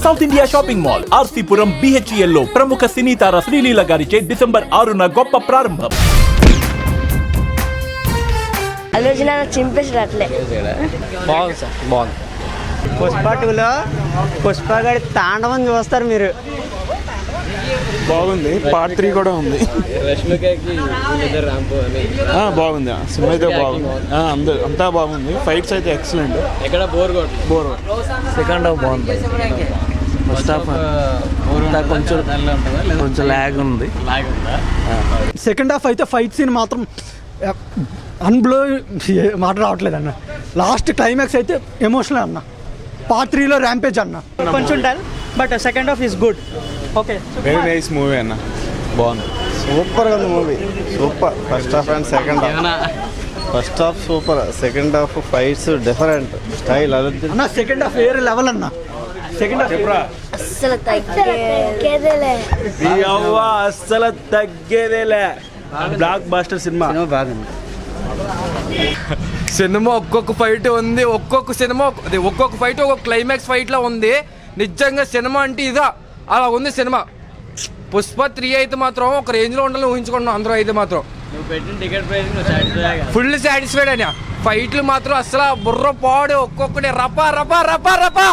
South India shopping mall RC Puram BHEL లో ప్రముఖ సినీ తార శ్రీలీల గారిచే డిసెంబర్ 6న గొప్ప ప్రారంభం. ఆలోచన చింపేసాడు అట్లే. బాగుంది సార్, బాగుంది. పుష్ప 2లో పుష్ప గారి తాండవం చూస్తారు మీరు. బాగుంది. పార్ట్ 3 కూడా ఉంది. బాగుంది. సినిమా అయితే బాగుంది. అంతా బాగుంది. ఫైట్స్ అయితే ఎక్సలెంట్. ఎక్కడ బోర్ సెకండ్ హాఫ్ బాగుంది. ఫస్ట్ హాఫ్ కొంచెం ల్యాగ్ ఉంది. సెకండ్ హాఫ్ అయితే ఫైట్ సీన్ మాత్రం అన్బ్లో మాట రావట్లేదు అన్న. లాస్ట్ క్లైమాక్స్ అయితే ఎమోషనల్ అన్న. పార్ట్ 3లో ర్యాంపేజ్ అన్న. కొంచెం dull but second half is good. Okay, very nice movie అన్న. బాగుంది. సూపర్గా ఉంది movie. Super. First half and second half. First half super, second half fights different style. అన్న సెకండ్ హాఫ్ వేరే లెవెల్ అన్న. సెకండ్ హాఫ్ అస్సలు తగ్గేదేలే. అస్సలు తగ్గేదేలే. బ్లాక్ బాస్టర్ సినిమా బాగుంది. సినిమా ఒక్కొక్క ఫైట్ ఉంది, ఒక్కొక్క సినిమా ఒక్కొక్క ఫైట్ ఒక్కొక్క క్లైమాక్స్ ఫైట్ లో ఉంది. నిజంగా సినిమా అంటే ఇదా అలా ఉంది సినిమా. పుష్ప 3 అయితే మాత్రం ఒక రేంజ్ లో ఉండాలని ఊహించుకున్నాం అందరూ. అయితే మాత్రం ఫుల్ సాటిస్ఫైడ్ అని. ఫైట్లు మాత్రం అసలు బుర్ర పాడు, ఒక్కొక్కటి రపా రపా రపా రపా.